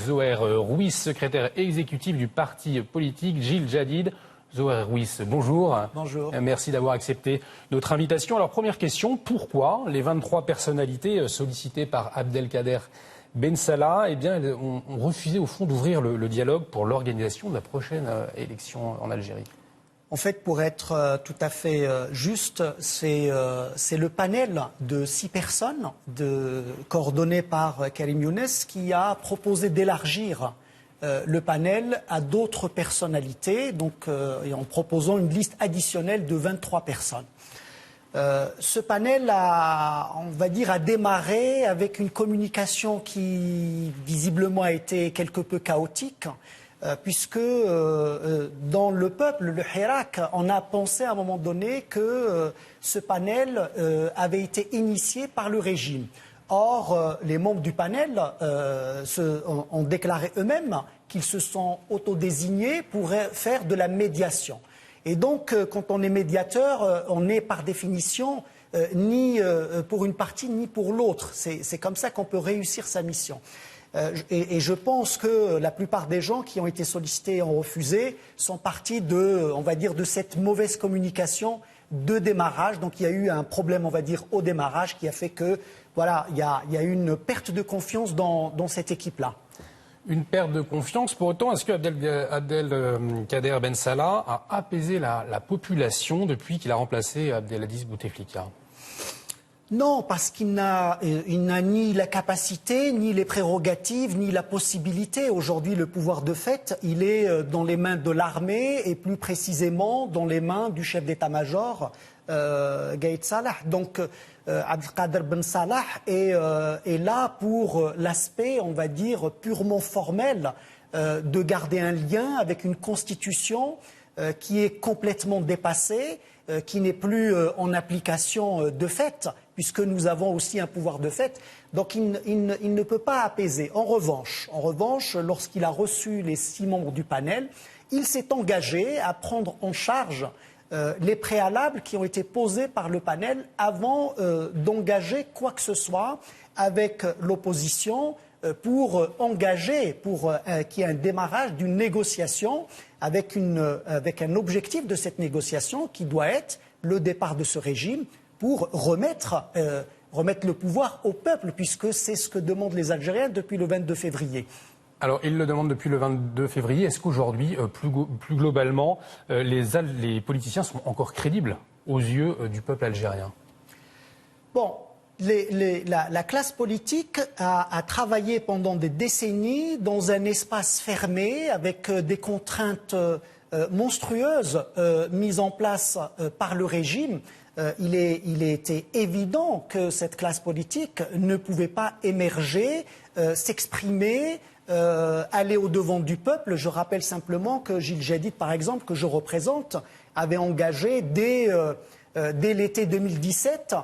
Zoher Rouis, secrétaire exécutif du parti politique Jil Jadid. Zoher Rouis, bonjour. Bonjour. Merci d'avoir accepté notre invitation. Alors, première question, pourquoi les 23 personnalités sollicitées par Abdelkader Ben Salah ont refusé au fond d'ouvrir le dialogue pour l'organisation de la prochaine élection en Algérie? En fait, pour être tout à fait juste, c'est le panel de 6 personnes coordonné par Karim Younes qui a proposé d'élargir le panel à d'autres personnalités, et en proposant une liste additionnelle de 23 personnes. Ce panel a démarré avec une communication qui visiblement a été quelque peu chaotique, puisque dans le peuple, le Hirak, on a pensé à un moment donné que ce panel avait été initié par le régime. Or, les membres du panel ont déclaré eux-mêmes qu'ils se sont autodésignés pour faire de la médiation. Et donc, quand on est médiateur, on n'est par définition ni pour une partie ni pour l'autre. C'est comme ça qu'on peut réussir sa mission. Et je pense que la plupart des gens qui ont été sollicités et ont refusé sont partis de cette mauvaise communication de démarrage. Donc il y a eu un problème, au démarrage qui a fait que, il y a eu une perte de confiance dans cette équipe-là. Une perte de confiance. Pour autant, est-ce que Abdelkader Ben Salah a apaisé la population depuis qu'il a remplacé Abdelaziz Bouteflika? Non, parce qu'il n'a ni la capacité, ni les prérogatives, ni la possibilité. Aujourd'hui, le pouvoir de fait, il est dans les mains de l'armée et plus précisément dans les mains du chef d'état-major, Gaïd Salah. Donc, Abdelkader Ben Salah est là pour l'aspect, purement formel de garder un lien avec une constitution qui est complètement dépassée, qui n'est plus en application de fait, puisque nous avons aussi un pouvoir de fait. Donc il ne peut pas apaiser. En revanche, lorsqu'il a reçu les 6 membres du panel, il s'est engagé à prendre en charge les préalables qui ont été posés par le panel avant d'engager quoi que ce soit avec l'opposition pour qu'il y ait un démarrage d'une négociation avec un objectif de cette négociation qui doit être le départ de ce régime pour remettre le pouvoir au peuple, puisque c'est ce que demandent les Algériens depuis le 22 février. Alors, ils le demandent depuis le 22 février. Est-ce qu'aujourd'hui, plus globalement, les politiciens sont encore crédibles aux yeux du peuple algérien? Bon, la classe politique a travaillé pendant des décennies dans un espace fermé avec des contraintes monstrueuses mises en place par le régime. Il était évident que cette classe politique ne pouvait pas émerger, s'exprimer, aller au-devant du peuple. Je rappelle simplement que Jil Jadid, par exemple, que je représente, avait engagé dès l'été 2017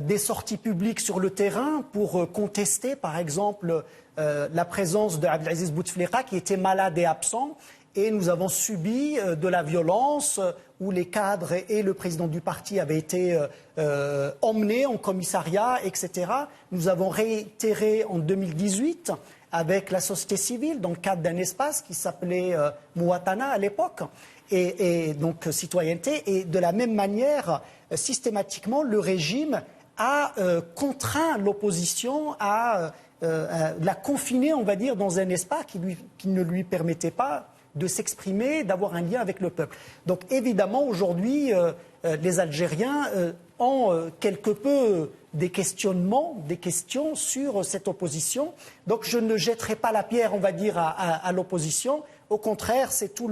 des sorties publiques sur le terrain pour contester, par exemple, la présence d'Abdelaziz Bouteflika qui était malade et absent. Et nous avons subi de la violence où les cadres et le président du parti avaient été emmenés en commissariat, etc. Nous avons réitéré en 2018 avec la société civile dans le cadre d'un espace qui s'appelait Mouatana à l'époque, et donc citoyenneté. Et de la même manière, systématiquement, le régime a contraint l'opposition à la confiner, dans un espace qui ne lui permettait pas de s'exprimer, d'avoir un lien avec le peuple. Donc évidemment, aujourd'hui, les Algériens ont quelque peu des questions sur cette opposition. Donc je ne jetterai pas la pierre, à l'opposition. Au contraire, c'est tout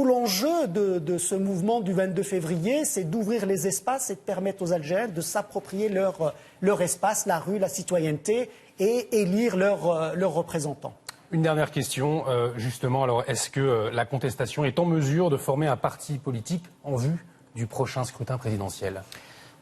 l'enjeu de ce mouvement du 22 février, c'est d'ouvrir les espaces et de permettre aux Algériens de s'approprier leur espace, la rue, la citoyenneté, et élire leurs représentants. Une dernière question, justement. Alors, est-ce que la contestation est en mesure de former un parti politique en vue du prochain scrutin présidentiel?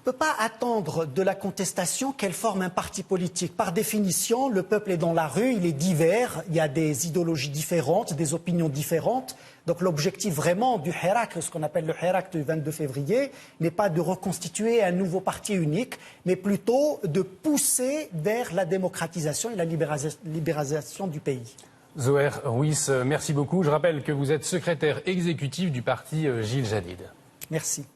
ne peut pas attendre de la contestation qu'elle forme un parti politique. Par définition, le peuple est dans la rue, il est divers, il y a des idéologies différentes, des opinions différentes. Donc l'objectif vraiment du Hirak, ce qu'on appelle le Hirak du 22 février, n'est pas de reconstituer un nouveau parti unique, mais plutôt de pousser vers la démocratisation et la libéralisation du pays. Zoher Rouis, merci beaucoup. Je rappelle que vous êtes secrétaire exécutif du parti Jil Jadid. Merci.